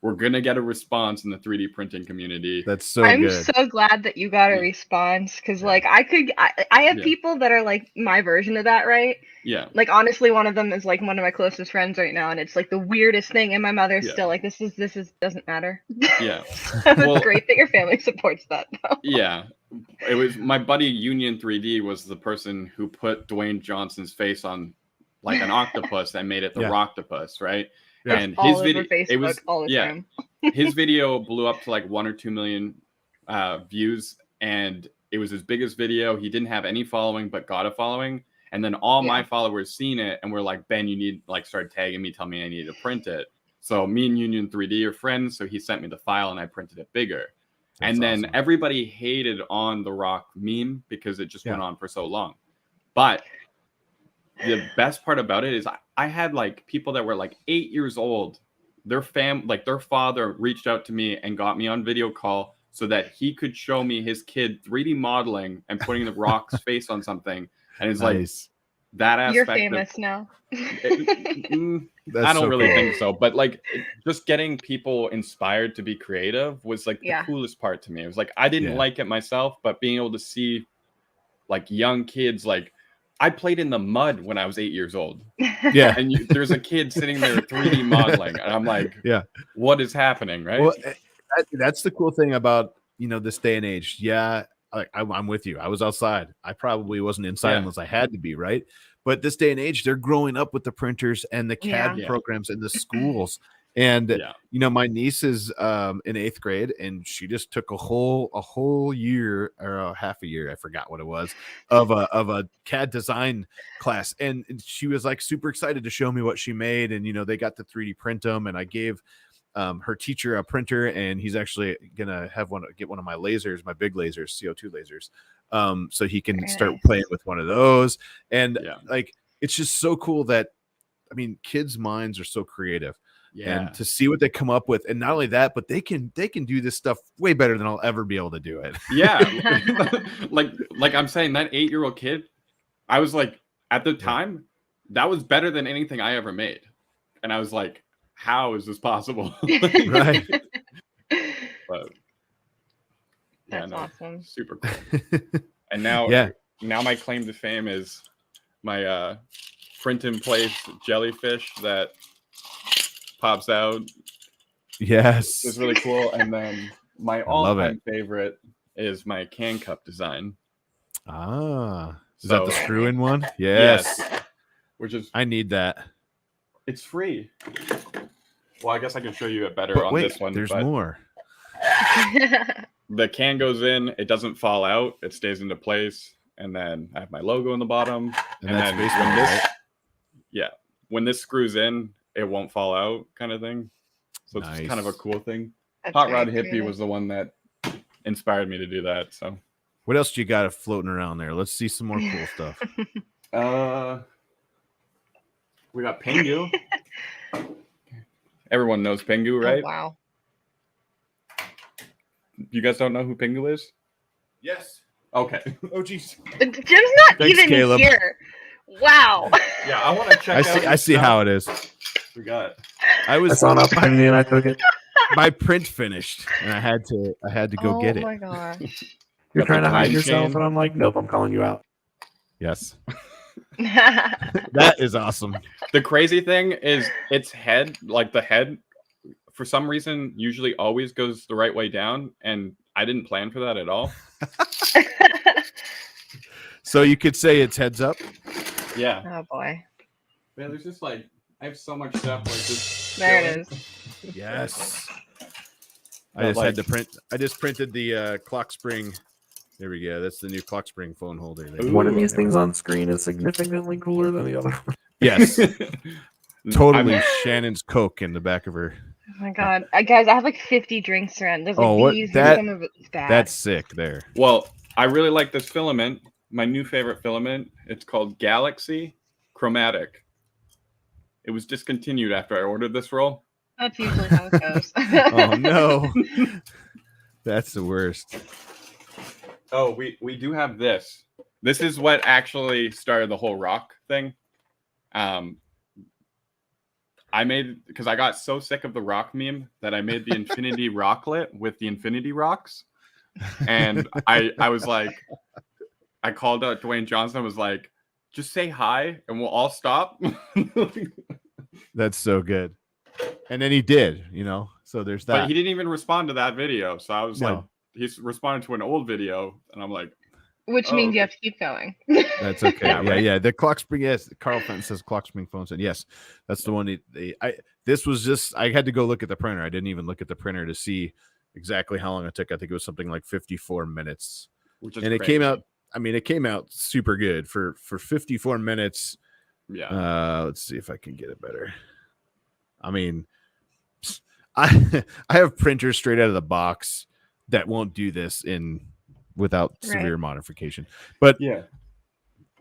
we're going to get a response in the 3D printing community. That's so I'm good. so glad that you got a response, because like I have people that are like my version of that, right? Yeah. Like, honestly, one of them is like one of my closest friends right now, and it's like the weirdest thing, and my mother's still like, this is doesn't matter. Yeah. It's great that your family supports that, though. Yeah. It was my buddy Union 3D was the person who put Dwayne Johnson's face on like an octopus and made it the Rocktopus, right? Yeah. And all his video, Facebook, it was all the time. His video blew up to like 1 or 2 million views, and it was his biggest video. He didn't have any following, but got a following. And then all my followers seen it and were like, Ben, you need like start tagging me, tell me I need to print it. So me and Union 3D are friends. So he sent me the file and I printed it bigger. That's awesome. Then everybody hated on the Rock meme because it just went on for so long. But the best part about it is I had like people that were like 8 years old. Their father reached out to me and got me on video call so that he could show me his kid 3D modeling and putting the Rock's face on something. And it's like, that aspect. You're famous now. I don't really think so, but like just getting people inspired to be creative was like the coolest part to me. It was like I didn't like it myself, but being able to see like young kids, like I played in the mud when I was 8 years old. Yeah, and there's a kid sitting there 3D modeling, and I'm like, yeah, what is happening, right? Well, that's the cool thing about this day and age. Yeah, I'm with you. I was outside. I probably wasn't inside unless I had to be, right? But this day and age, they're growing up with the printers and the CAD programs in the schools. And my niece is in 8th grade, and she just took a whole year or half a year, I forgot what it was, of a CAD design class, and she was like super excited to show me what she made. And they got to 3D print them, and I gave her teacher a printer, and he's actually gonna get one of my lasers, my big lasers, CO2 lasers, so he can start playing with one of those. And like it's just so cool that kids' minds are so creative. And to see what they come up with, and not only that, but they can do this stuff way better than I'll ever be able to do it. like I'm saying, that 8-year-old kid, I was like, at the time, that was better than anything I ever made, and I was like, how is this possible? Right. But that's awesome. Super cool. And now my claim to fame is my print in place jellyfish that pops out. Yes, it's really cool. And then my all-time favorite is my can cup design. Is that the screw-in one? Yes. Which is, I need that. It's free. Well, I guess I can show you it better on this one. There's more. The can goes in, it doesn't fall out, it stays into place, and then I have my logo in the bottom. And then when this screws in, it won't fall out, kind of thing. So it's kind of a cool thing. That's Hot Rod Hippie was the one that inspired me to do that. So what else do you got floating around there? Let's see some more cool stuff. We got Pingu. Everyone knows Pingu, right? Oh, wow. You guys don't know who Pingu is? Yes. Okay. Oh, geez. Jim's not Thanks, even Caleb. here. Wow. Yeah, I want to check out. I see how it is. We got. That's on up behind me, and I took it. My print finished, and I had to go get it. Oh my gosh. You're trying to hide yourself, and I'm like, nope, I'm calling you out. Yes. That is awesome. The crazy thing is its head, like the head, for some reason, usually always goes the right way down, and I didn't plan for that at all. So you could say it's heads up. Yeah. Oh boy. Man, there's just like I have so much stuff like this. There it is. Yes. I just printed the clock spring. There we go. That's the new clock spring phone holder. One of these things on screen is significantly cooler than the other one. Yes. Totally Shannon's Coke in the back of her. Oh my god. Guys, I have like 50 drinks around. There's like these and some of it's bad. That's sick there. Well, I really like this filament. My new favorite filament. It's called Galaxy Chromatic. It was discontinued after I ordered this roll. That's usually how it goes. Oh no. That's the worst. Oh, we do have this. This is what actually started the whole rock thing. I made, because I got so sick of the rock meme that I made the Infinity Rocklet with the Infinity Rocks. And I was like, I called out Dwayne Johnson, was like, just say hi and we'll all stop. That's so good. And then he did, so there's that. But he didn't even respond to that video. So I was like, he's responding to an old video. And I'm like, which means you have to keep going. That's okay. Yeah. The clock spring. Yes. Carl Fenton says clock spring phone set. Yes. That's the one. This was just, I had to go look at the printer. I didn't even look at the printer to see exactly how long it took. I think it was something like 54 minutes. Which is and crazy. It came out super good for 54 minutes. Yeah. Let's see if I can get it better. I have printers straight out of the box that won't do this without severe modification. But yeah,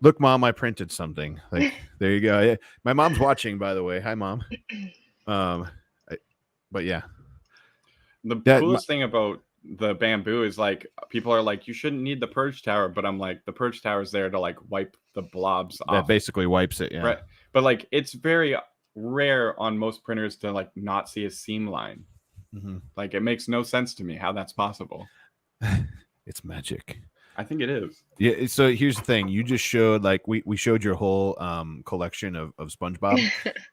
look, Mom, I printed something. Like, there you go. My mom's watching, by the way. Hi, Mom. But yeah, the coolest thing about the bamboo is like, people are like, you shouldn't need the purge tower, but I'm like, the purge tower is there to like wipe the blobs That off. basically wipes it. Yeah. Right. But like, it's very rare on most printers to like not see a seam line. Like, it makes no sense to me how that's possible. It's magic. I think it is. Yeah. So here's the thing. You just showed, like, we showed your whole collection of SpongeBob.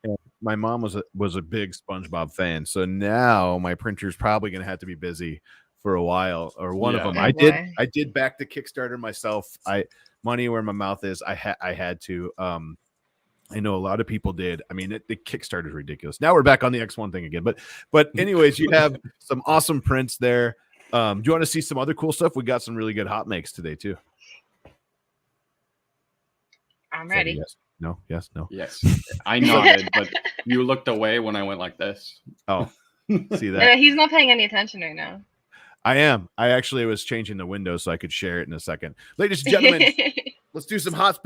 And my mom was a big SpongeBob fan. So now my printer's probably going to have to be busy for a while, or one of them. Oh, I boy. did back the Kickstarter myself. Money where my mouth is. I had to. I know a lot of people did. I mean, the Kickstarter is ridiculous. Now we're back on the X1 thing again. But anyways, you have some awesome prints there. Do you want to see some other cool stuff? We got some really good HotMakes today too. I'm ready. Yes. No. Yes. No. Yes. I nodded, but you looked away when I went like this. Oh, see that? He's not paying any attention right now. I am. I actually was changing the window so I could share it in a second. Ladies and gentlemen, let's do some hot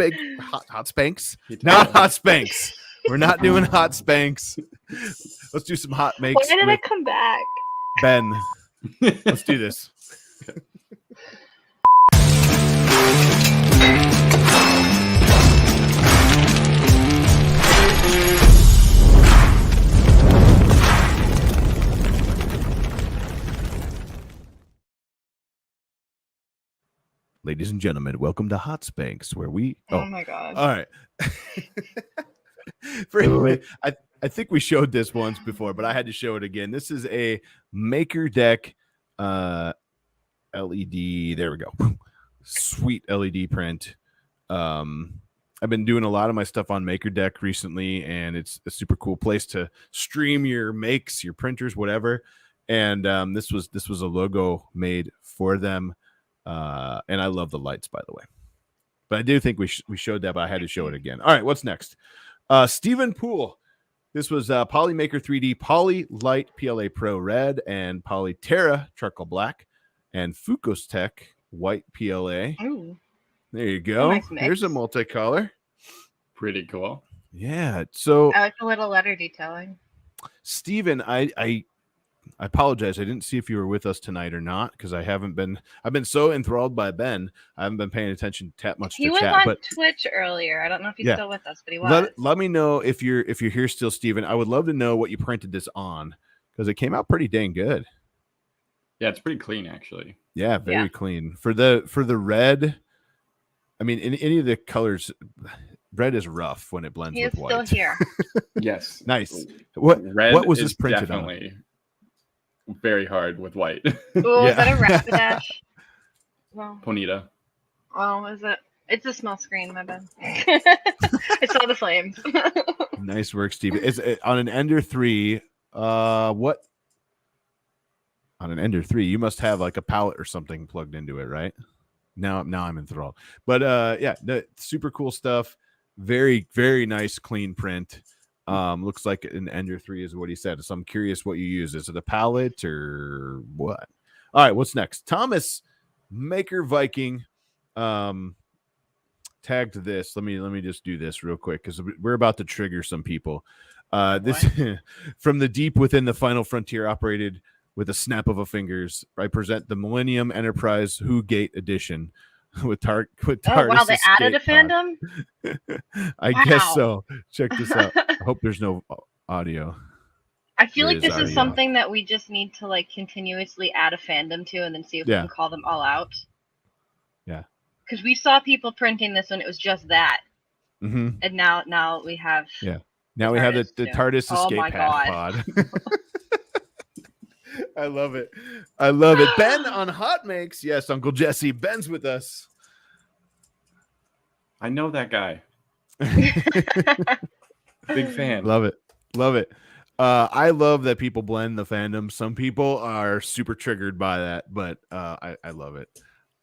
spanks. Not hot spanks. We're not doing hot spanks. Let's do some hot makes. Why did I come back? Ben. Let's do this. Ladies and gentlemen, welcome to Hot Spanks, where we. Oh my god! All right. I think we showed this once before, but I had to show it again. This is a Maker Deck LED. There we go. Sweet LED print. I've been doing a lot of my stuff on Maker Deck recently, and it's a super cool place to stream your makes, your printers, whatever. And this was a logo made for them. And I love the lights, by the way. But I do think we showed that, but I had to show it again. All right, what's next? Stephen Poole. This was Polymaker 3D Poly Light PLA Pro Red and Poly Terra Charcoal Black and Fucos Tech White PLA. Ooh. There you go. Nice mix. Here's a multicolor. Pretty cool. Yeah. So I like the little letter detailing. Stephen, I apologize. I didn't see if you were with us tonight or not, because I've been so enthralled by Ben. I haven't been paying attention much He to was chat. on But Twitch earlier. I don't know if he's still with us, but he was. let me know if you're here still, Stephen. I would love to know what you printed this on, because it came out pretty dang good. Yeah, it's pretty clean actually. Yeah, very clean. For the red, I mean, in any of the colors, red is rough when it blends He with is white. still here. Yes. Nice. What was this is printed definitely very hard with white. Oh, is that a Rapidash? Well, Ponita. oh, is it? It's a small screen, my bad. It's all the flames. on? Nice work, Stephen. Is it on an Ender 3? What? On an Ender 3, you must have like a palette or something plugged into it, right? Now I'm enthralled. But yeah, the super cool stuff. Very, very nice, clean print. Looks like an Ender 3 is what he said. So I'm curious what you use. Is it a palette or what? All right, what's next? Thomas Maker Viking tagged this. Let me just do this real quick, because we're about to trigger some people. This from the deep within the final frontier, operated with a snap of a fingers. I present the Millennium Enterprise Who Gate Edition with Oh wow, they added a fandom. I guess so. Check this out. I hope there's no audio. I feel There like is this is audio. something that we just need to like continuously add a fandom to, and then see if we Yeah. can call them all out. Yeah. Because we saw people printing this when it was just that, Mm-hmm. and now we have. Yeah. Now we have the TARDIS too. TARDIS Oh escape my pod. I love it. I love it. Ben on Hot Makes. Yes, Uncle Jesse. Ben's with us. I know that guy. Big fan. Love it. Love it. I love that people blend the fandom. Some people are super triggered by that, but I love it.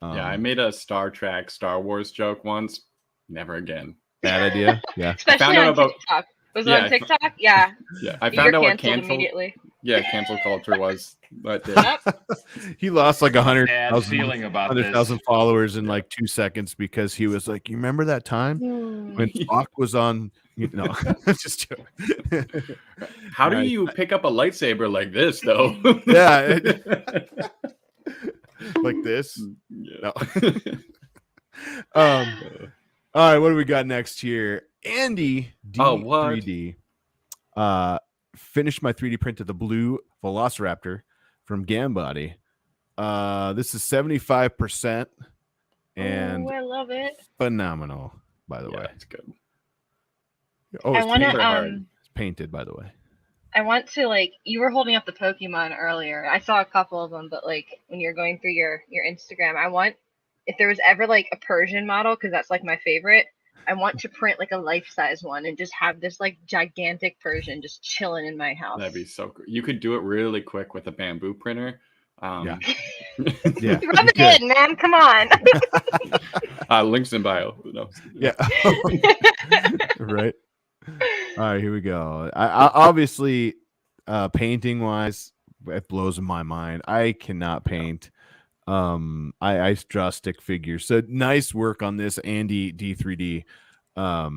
Yeah, I made a Star Trek, Star Wars joke once. Never again. Bad idea. Yeah. Especially found out on about- TikTok. Was it on TikTok? Yeah. Yeah, I You're found out what canceled cancel. immediately. Yeah, cancel culture was. But Yep. He lost like Bad 100,000 feeling about this. followers in like 2 seconds because he was like, "You remember that time when Spock was on?" You know, just joking. how do Right. you pick up a lightsaber like this, though? Yeah. like this. Yeah. No. All right, what do we got next here? Andy D3D. Finished my 3D print of the blue Velociraptor from Gambody. This is 75%, and I love it. phenomenal, by the way. It's good. Oh, I it's want painted. to It's painted, by the way. I want to, like, you were holding up the Pokemon earlier. I saw a couple of them, but like when you're going through your Instagram, I want, if there was ever like a Persian model, because that's like my favorite, I want to print like a life-size one and just have this like gigantic Persian just chilling in my house. That'd be so cool. You could do it really quick with a bamboo printer. Yeah. Yeah. Rub it in, man. Come on. Links in bio. No. Yeah. Right. All right, here we go. I obviously, painting wise, it blows my mind. I cannot paint. I draw stick figures. So nice work on this, Andy D3D. I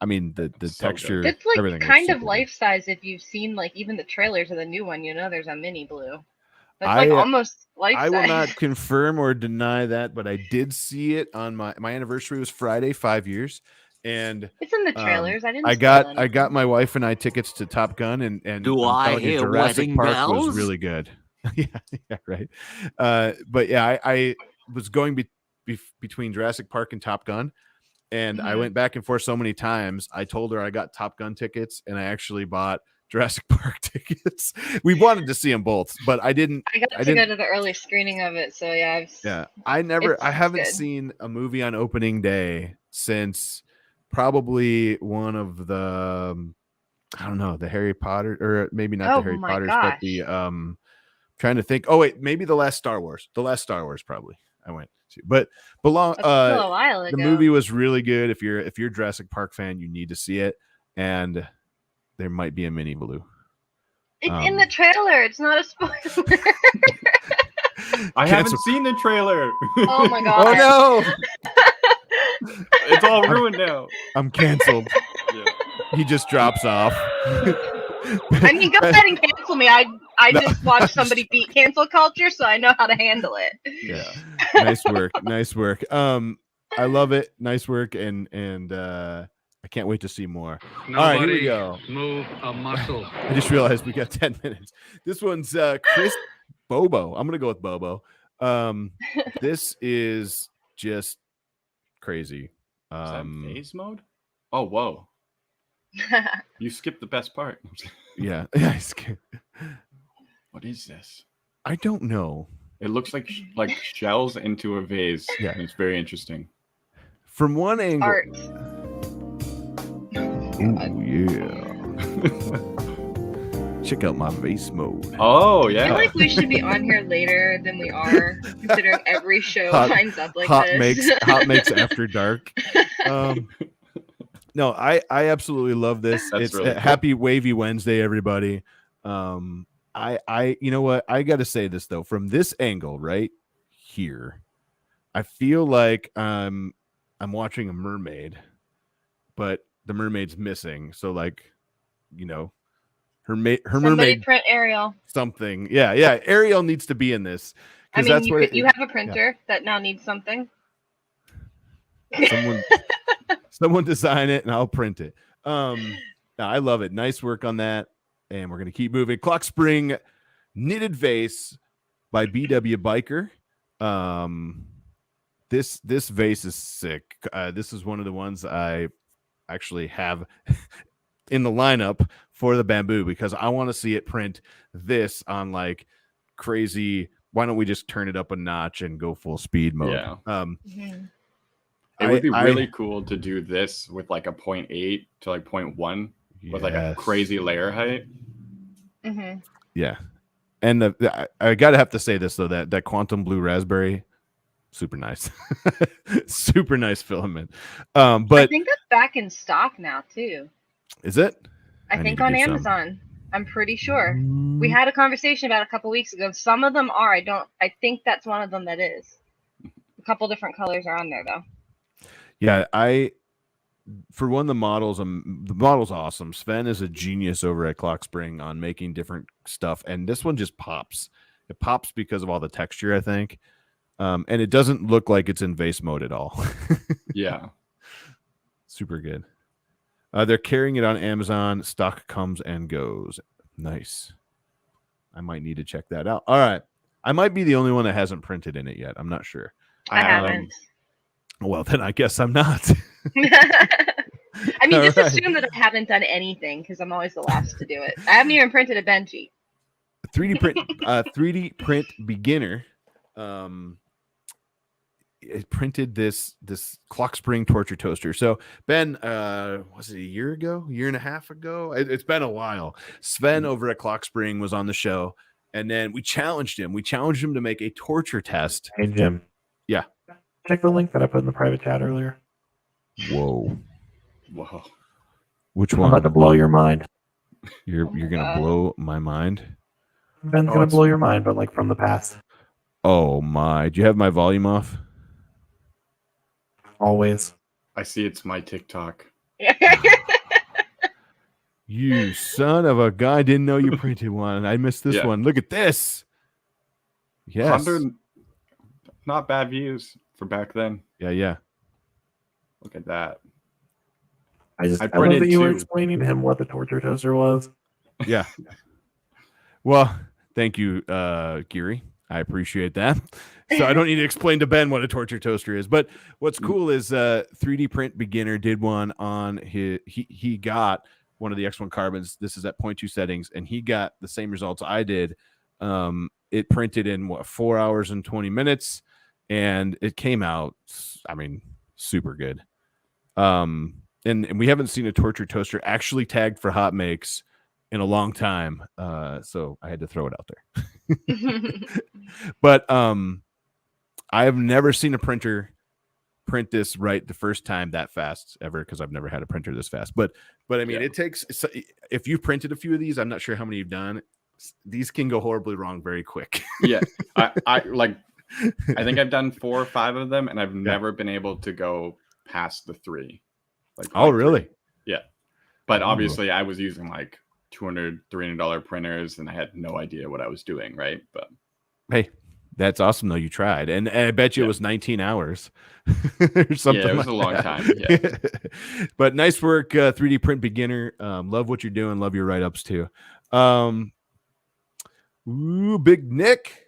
mean the So texture, It's like everything kind looks of super life size. If you've seen like even the trailers of the new one, you know there's a mini blue. That's I, like almost life I size. will not confirm or deny that, but I did see it on my anniversary was Friday, 5 years, and It's in the trailers. I didn't. I spoil got anything. my wife and I tickets to Top Gun, and Do I'm I telling you, hear Jurassic wedding Park bells? was really good. Yeah, right. But yeah, I was going between Jurassic Park and Top Gun, and I went back and forth so many times. I told her I got Top Gun tickets, and I actually bought Jurassic Park tickets. We wanted to see them both, but I didn't. I got to go to the early screening of it, so yeah. I It's haven't good. seen a movie on opening day since probably one of the, I don't know, the Harry Potter, or maybe not the Harry my Potters, but gosh. the trying to think. Oh wait, maybe the last Star Wars. The last Star Wars probably I went to, but belong. That's still a while ago. The movie was really good. If you're a Jurassic Park fan, you need to see it, and there might be a mini blue. It's in the trailer. It's not a spoiler. I haven't seen the trailer. Oh my god. Oh no! It's all ruined now. I'm canceled. Yeah. He just drops off. I mean, go ahead and cancel me. I just watched somebody beat cancel culture, so I know how to handle it. Yeah. Nice work. Nice work. I love it. Nice work, and I can't wait to see more. All right, here we go. Move a muscle. I just realized we got 10 minutes. This one's Chris Bobo. I'm gonna go with Bobo. This is just crazy. Is that phase mode? Oh, whoa. You skipped the best part. Yeah. What is this? I don't know. It looks like shells into a vase. Yeah. And it's very interesting. From one angle. Art. Ooh, yeah. Check out my vase mode. Oh, I yeah. feel like we should be on here later than we are, considering every show lines up like this. HotMakes After Dark. No, I absolutely love this. That's It's really cool. Happy Wavy Wednesday, everybody. I you know what? I got to say this though, from this angle right here, I feel like I'm watching a mermaid, but the mermaid's missing. So like, you know, her Somebody mermaid print Ariel. something. Yeah. Ariel needs to be in this. I 'Cause mean, that's what you have a printer that now needs something. Someone design it and I'll print it. No, I love it. Nice work on that. And we're gonna keep moving. Clock Spring knitted vase by BW Biker. This vase is sick. This is one of the ones I actually have in the lineup for the bamboo because I want to see it print this on like crazy. Why don't we just turn it up a notch and go full speed mode? Yeah. Mhm. It would be really cool to do this with like a 0.8 to like 0.1 with like a Yes. crazy layer height. Mhm. Yeah. And I gotta have to say this though, that quantum blue raspberry, super nice. Super nice filament. I But think that's back in stock now too. is it? I need think to on get some. Amazon. I'm pretty sure. We had a conversation about it a couple weeks ago. Some of them are. I think that's one of them that is. A couple different colors are on there though. Yeah, for one, the model's awesome. Sven is a genius over at Clock Spring on making different stuff, and this one just pops. It pops because of all the texture, I think. And it doesn't look like it's in vase mode at all. Yeah. Super good. They're carrying it on Amazon. Stock comes and goes. Nice. I might need to check that out. All right. I might be the only one that hasn't printed in it yet. I'm not sure. I haven't. Well, then I guess I'm not. I mean, All just right. assume that I haven't done anything because I'm always the last to do it. I haven't even printed a Benji. 3D print beginner. It printed this clock spring torture toaster. So Ben, was it a year and a half ago? It's been a while. Sven over at Clock Spring was on the show, and then we challenged him. We challenged him to make a torture test. Hey, Jim. Yeah. Check the link that I put in the private chat earlier. Whoa. Which I'm one? about to blow your mind. You're gonna blow my mind. Ben's gonna blow your mind, but like from the past. Oh my! Do you have my volume off? Always. I see it's my TikTok. You son of a guy! Didn't know you printed one. I missed this one. Look at this. Yes. 100, not bad views for back then. Yeah. Look at that. I love printed that you were two. explaining to him what the torture toaster was. Yeah. Well, thank you, Geary. I appreciate that. So I don't need to explain to Ben what a torture toaster is. But what's cool is 3D Print Beginner did one on his. He got one of the X1 carbons. This is at 0.2 settings, and he got the same results I did. It printed in 4 hours and 20 minutes, and it came out. I mean, super good. And we haven't seen a torture toaster actually tagged for HotMakes in a long time. So I had to throw it out there. But I have never seen a printer print this right the first time that fast ever, because I've never had a printer this fast. But I mean, it takes, if you've printed a few of these, I'm not sure how many you've done. These can go horribly wrong very quick. Yeah. I think I've done 4 or 5 of them, and I've never been able to go past the 3. Really? Yeah. But obviously I was using like $200, $300 printers, and I had no idea what I was doing, right? But hey, that's awesome though. You tried, and I bet you it was 19 hours or something. Yeah, it was a long time. Yeah. But nice work, 3D Print Beginner. Love what you're doing. Love your write-ups too. Big Nick,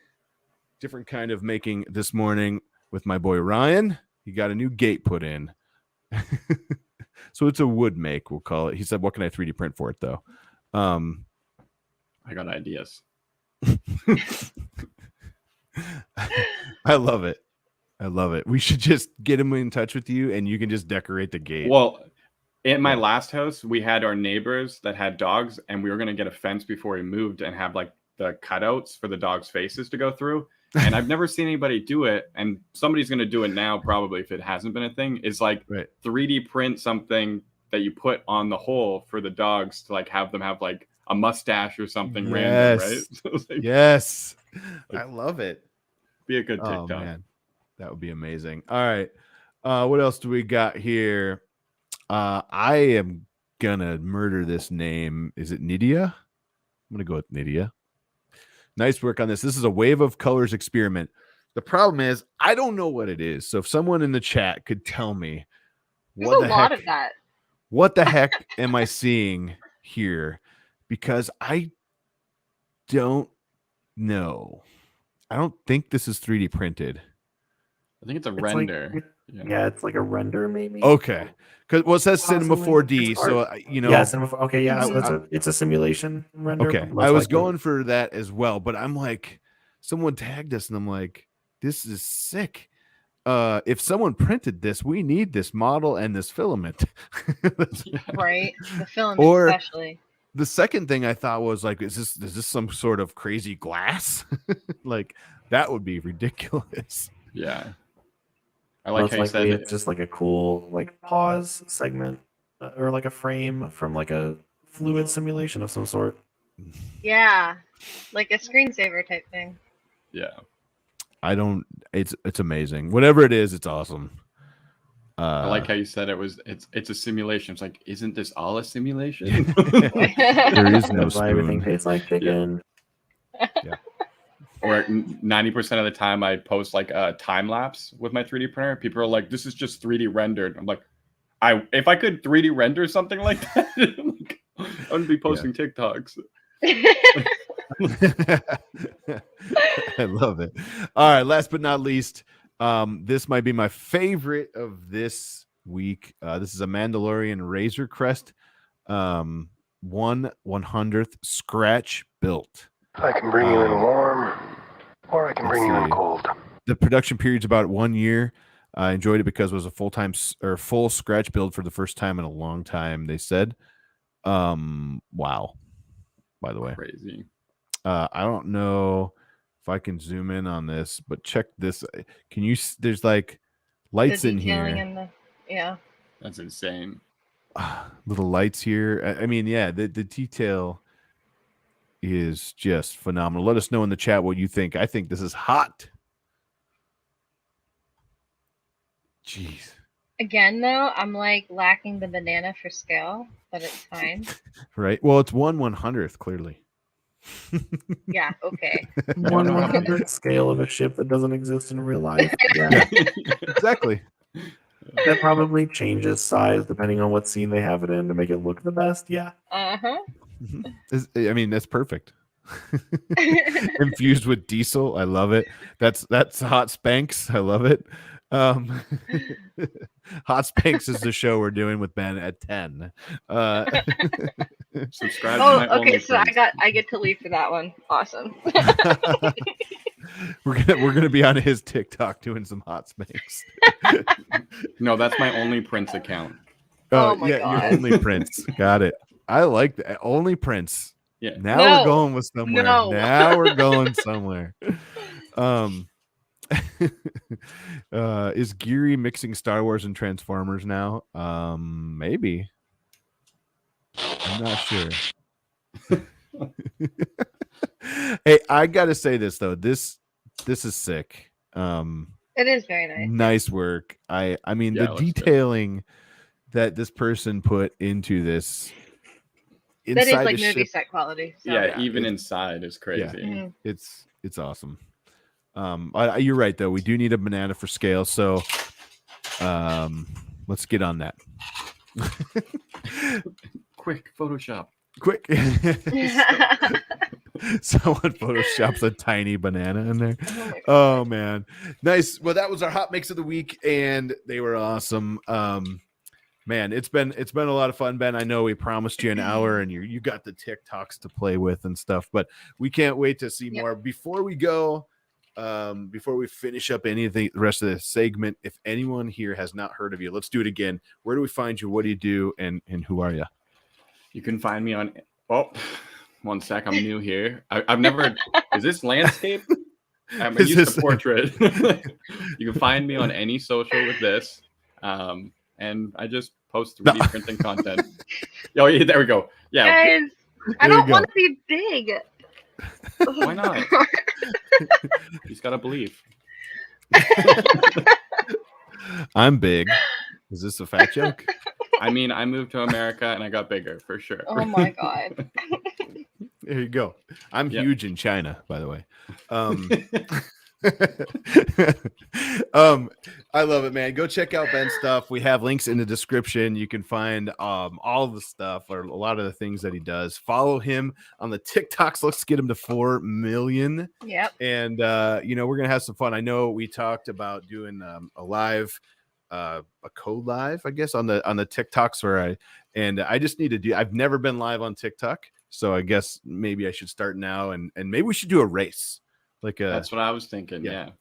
different kind of making this morning with my boy Ryan. He got a new gate put in. So it's a wood make, we'll call it. He said, what can I 3D print for it though? I got ideas. I love it. We should just get him in touch with you, and you can just decorate the gate. Well, in my last house, we had our neighbors that had dogs, and we were going to get a fence before we moved and have like the cutouts for the dogs' faces to go through. And I've never seen anybody do it, and somebody's going to do it now probably if it hasn't been a thing. Is like 3D print something that you put on the hole for the dogs to like have them have like a mustache or something random, right? So Yes. I love it. Be a good TikTok. Oh, man. That would be amazing. All right. What else do we got here? I am gonna murder this name. Is it Nydia? I'm gonna go with Nydia. Nice work on this. This is a Wave of Colors experiment. The problem is I don't know what it is. So if someone in the chat could tell me There's a lot of that. What the heck am I seeing here? Because I don't know. I don't think this is 3D printed. I think it's a render. Yeah, it's like a render maybe. Okay. Because it says Cinema 4D, so yeah, Cinema. Okay, yeah, so it's a simulation render. Okay, I was going for that as well, but I'm like, someone tagged us, and I'm like, this is sick. If someone printed this, we need this model and this filament. Right, the filament especially. The second thing I thought was like, is this some sort of crazy glass? Like that would be ridiculous. Yeah. I like how you said it's just like a cool like pause segment or like a frame from like a fluid simulation of some sort. Yeah, like a screensaver type thing. Yeah. It's amazing. Whatever it is, it's awesome. I like how you said it's a simulation. It's like, isn't this all a simulation? There is no That's why everything tastes like chicken. Yeah. or 90% of the time I post like a time lapse with my 3D printer. People are like, "This is just 3D rendered." I'm like, if I could 3D render something like that, like, I wouldn't be posting TikToks. I love it. All right, last but not least, this might be my favorite of this week. This is a Mandalorian Razor Crest 1/100th scratch built. I can bring you in warm, or I can bring you in cold. The production period's about 1 year. I enjoyed it because it was a full scratch build for the first time in a long time, they said. Wow. By the way. Crazy. I don't know if I can zoom in on this, but check this. Can you? There's like lights in here. Yeah. That's insane. Little lights here. I mean, yeah, the detail is just phenomenal. Let us know in the chat what you think. I think this is hot. Jeez. Again, though, I'm like lacking the banana for scale, but it's fine. Right. Well, it's 1/100th, clearly. Yeah. Okay. 1/100th scale of a ship that doesn't exist in real life. Yeah. Exactly. That probably changes size depending on what scene they have it in to make it look the best. Yeah. Uh-huh. I mean, that's perfect. Infused with diesel. I love it. That's Hot Spanx. I love it. Hot Spanx is the show we're doing with Ben at 10. Subscribe Oh, to my okay. So OnlyFans. I get to leave for that one. Awesome. we're gonna be on his TikTok doing some Hot Spanx. No, that's my Only Prince account. Oh my yeah, God. your Only Prince. Got it. I like that. Only Prince. Yeah. Now No. we're going with somewhere. No. Now we're going somewhere. Is Geary mixing Star Wars and Transformers now? Maybe. I'm not sure. Hey, I gotta say this though. This is sick. It is very nice. Nice work. I mean, Yeah, the it looks good. detailing that this person put into this That is inside like the movie ship, set quality. So. Yeah, even inside is crazy. Mhm. it's awesome. You're right though. We do need a banana for scale, so let's get on that. Quick, Photoshop. Quick. Someone photoshops a tiny banana in there. Oh man, nice. Well, that was our hot mix of the week, and they were awesome. Man, it's been a lot of fun, Ben. I know we promised you an hour, and you got the TikToks to play with and stuff, but we can't wait to see more. Before we go, before we finish up any of the rest of the segment, if anyone here has not heard of you, let's do it again. Where do we find you? What do you do? And who are you? You can find me on. Oh, one sec. I'm new here. I've never. Is this landscape? I'm used to portrait. You can find me on any social with this. And I just post 3D printing content. Oh, yeah, there we go. Yeah. Guys, I don't want to be big. Why not? You just gotta believe. I'm big. Is this a fat joke? I mean, I moved to America and I got bigger for sure. Oh my God. There you go. I'm huge in China, by the way. I love it, man. Go check out Ben's stuff. We have links in the description. You can find all the stuff or a lot of the things that he does. Follow him on the TikToks. Let's get him to 4 million. Yep. And we're gonna have some fun. I know we talked about doing a live, a co-live, I guess, on the TikToks where I just need to do. I've never been live on TikTok, so I guess maybe I should start now, and maybe we should do a race. That's what I was thinking. Yeah.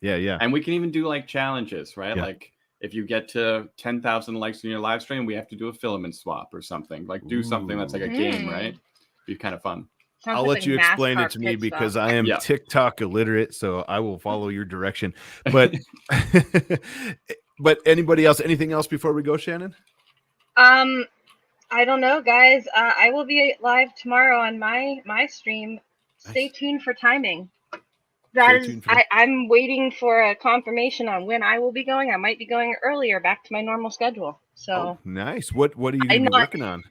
And we can even do like challenges, right? Yeah. Like if you get to 10,000 likes in your live stream, we have to do a filament swap or something. Like do something that's like a game, right? Be kind of fun. I'll let you explain it to me because I am TikTok illiterate, so I will follow your direction. But but anybody else? Anything else before we go, Shannon? I don't know, guys. I will be live tomorrow on my stream. Stay tuned for timing. I'm waiting for a confirmation on when I will be going. I might be going earlier back to my normal schedule. So nice. What are you going to be working on?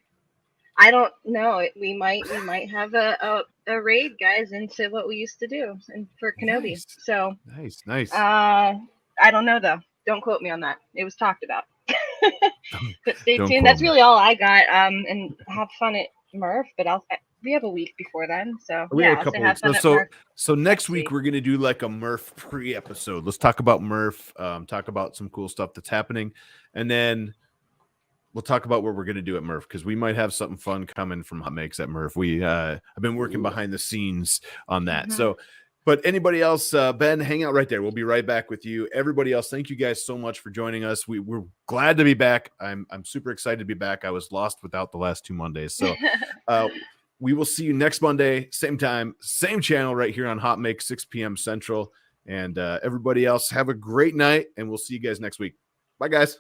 I don't know. We might have a a raid, guys, into what we used to do and for Kenobi. Nice. So Nice. I don't know though. Don't quote me on that. It was talked about. But stay Don't tuned. quote That's me. really all I got. And have fun at Murph. But we have a week before then, so We yeah, have a I'll couple say have weeks. fun at So Murph. next week week. we're gonna do like a Murph pre-episode. Let's talk about Murph, talk about some cool stuff that's happening, and then we'll talk about what we're gonna do at Murph because we might have something fun coming from HotMakes at Murph. We I've been working behind the scenes on that. Mhm. So, but anybody else, Ben, hang out right there. We'll be right back with you. Everybody else, thank you guys so much for joining us. We're glad to be back. I'm super excited to be back. I was lost without the last 2 Mondays. So we will see you next Monday, same time, same channel right here on HotMakes, 6 p.m. Central. And everybody else, have a great night, and we'll see you guys next week. Bye, guys.